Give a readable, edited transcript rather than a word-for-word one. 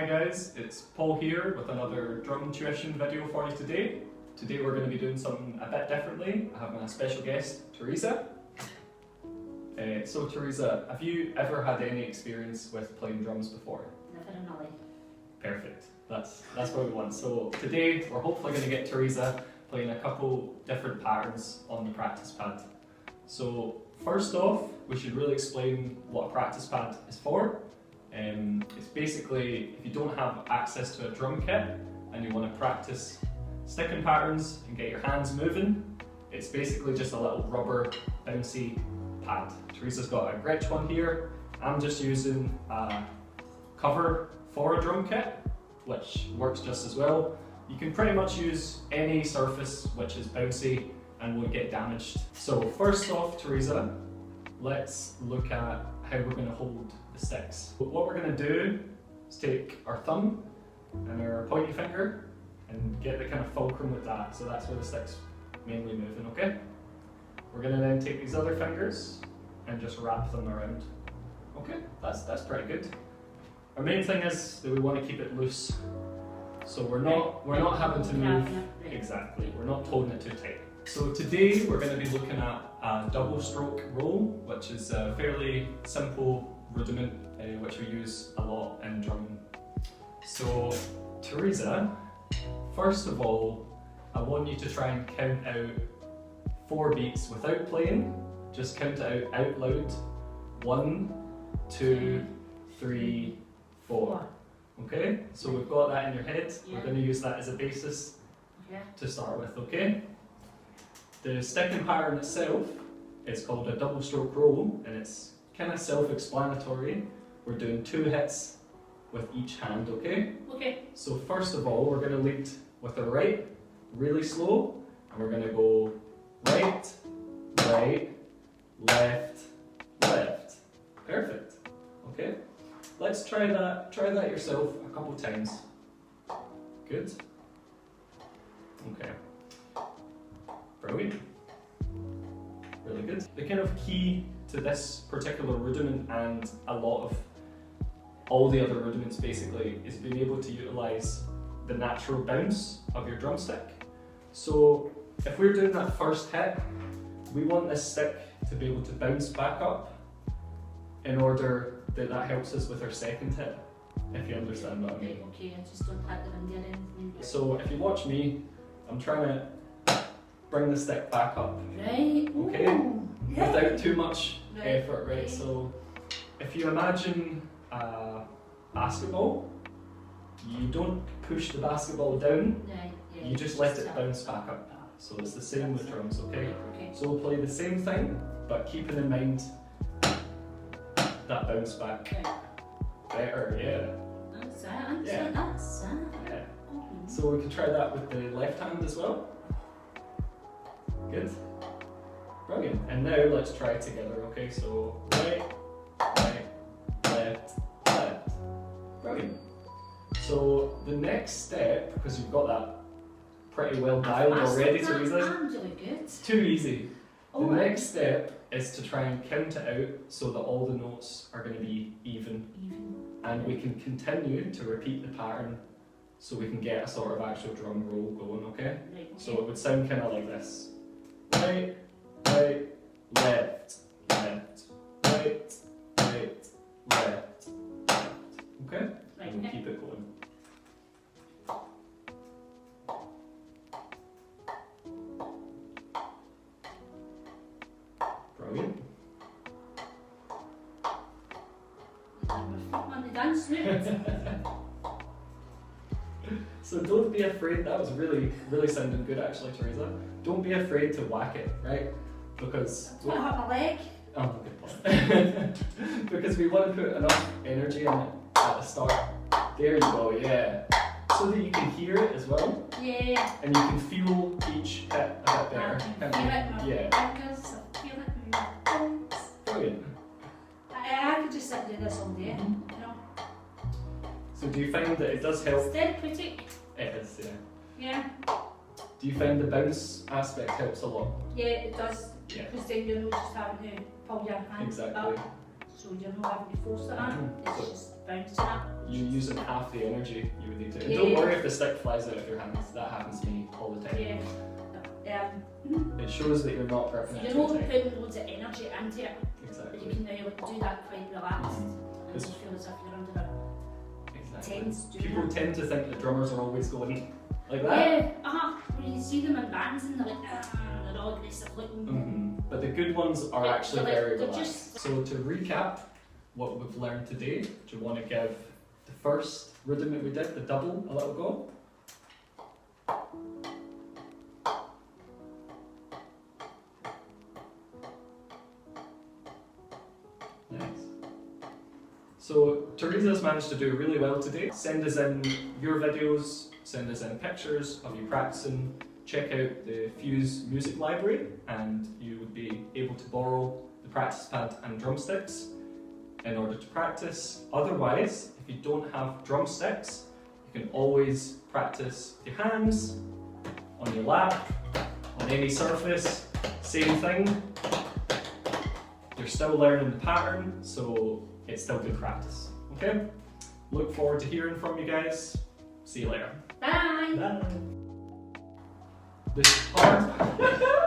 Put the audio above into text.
Hi guys, it's Paul here with another drum tuition video for you today. Today we're going to be doing something a bit differently. I have my special guest, Teresa. So Teresa, have you ever had any experience with playing drums before? Never in my life. Perfect, that's what we want. So today we're hopefully going to get Teresa playing a couple different patterns on the practice pad. So first off, we should really explain what a practice pad is for. It's basically, if you don't have access to a drum kit and you want to practice sticking patterns and get your hands moving, it's basically just a little rubber bouncy pad. Teresa's got a Gretsch one here. I'm just using a cover for a drum kit, which works just as well. You can pretty much use any surface which is bouncy and won't get damaged. So first off, Teresa, let's look at how we're going to hold the sticks. What we're going to do is take our thumb and our pointy finger and get the kind of fulcrum with that, so that's where the stick's mainly moving, okay? We're going to then take these other fingers and just wrap them around. Okay, that's pretty good. Our main thing is that we want to keep it loose, so we're not having to move. Exactly, we're not holding it too tight. So today we're going to be looking at a double stroke roll, which is a fairly simple rudiment which we use a lot in drumming. So Teresa, first of all, I want you to try and count out 4 beats without playing. Just count it out loud. 1, 2, 3, 4. Okay, so we've got that in your head. Yeah. We're going to use that as a basis Yeah. to start with, okay? The sticking pattern itself is called a double stroke roll, and it's kind of self-explanatory. We're doing 2 hits with each hand, okay? Okay. So first of all, we're going to lead with the right, really slow, and we're going to go right, right, left, left. Perfect. Okay. Let's try that yourself a couple times. Good. Okay. Brilliant. Really good. The kind of key to this particular rudiment, and a lot of all the other rudiments basically, is being able to utilise the natural bounce of your drumstick. So if we're doing that first hit, we want this stick to be able to bounce back up in order that helps us with our second hit, if you understand what I mean. Okay, I just don't hit the wind or anything. So if you watch me, I'm trying to bring the stick back up. Right. Okay? Ooh. Yeah. Without too much effort, right? Okay. So if you imagine a basketball, you don't push the basketball down, Right, yeah, you just let it bounce back up. So it's the same with drums, okay? Okay. So we'll play the same thing, but keeping in mind that bounce back. Right. Better, yeah. That's it. Yeah. That's it. Yeah. Oh. So we can try that with the left hand as well. Good. Brilliant. And now let's try it together, okay? So right, right, left, left. Brilliant. So the next step, because you've got that pretty well dialed already, Teresa. I'm really good. It's too easy. The Oh, next step is to try and count it out so that all the notes are going to be even. And we can continue to repeat the pattern so we can get a sort of actual drum roll going, okay? Right, okay. So it would sound kind of like this. Right, right, left, left, right, right, left, left. Okay? Right, And we'll okay. keep it going. Brilliant. On the dance route. So don't be afraid. That was really sounding good actually, Teresa. Don't be afraid to whack it, right? Because That's what I hurt my leg. oh, good point. Because we want to put enough energy in it at the start. There you go, yeah. So that you can hear it as well, Yeah. and you can feel each hit a bit better. I can can't feel you? it in my Yeah, fingers. I feel it in my bones. brilliant. I could just sit and do this all day, you know. So do you find that it does help? It's therapeutic. It is, yeah. Yeah. Do you find the bounce aspect helps a lot? Yeah, it does. Yeah. Because then you're not just having to pull your hand Exactly. up. So you're not having to force it on. Mhm. It's So- just bouncing up. you're using half the energy you would need to. And Yeah. don't worry if the stick flies out of your hands. That happens to me all the time. Yeah. It shows that you're not You're perfect. not putting loads of energy into it. Exactly. You can do that quite relaxed. And It's- just feel as if you're under a Exactly. tense. People tend to think that drummers are always going like that. Yeah, when you see them in bands and they're like, they're all aggressive looking. But the good ones are Yeah, actually they're like- very they're relaxed. just- So to recap what we've learned today, do you want to give the first rhythm that we did, the double, a little go? Nice. So Teresa's managed to do really well today. Send us in your videos, send us in pictures of you practicing. Check out the Fuse music library and you would be able to borrow the practice pad and drumsticks in order to practice. Otherwise, if you don't have drumsticks, you can always practice with your hands, on your lap, on any surface, same thing. You're still learning the pattern, so it's still good practice. Okay? Look forward to hearing from you guys. See you later. Bye! Bye. This part.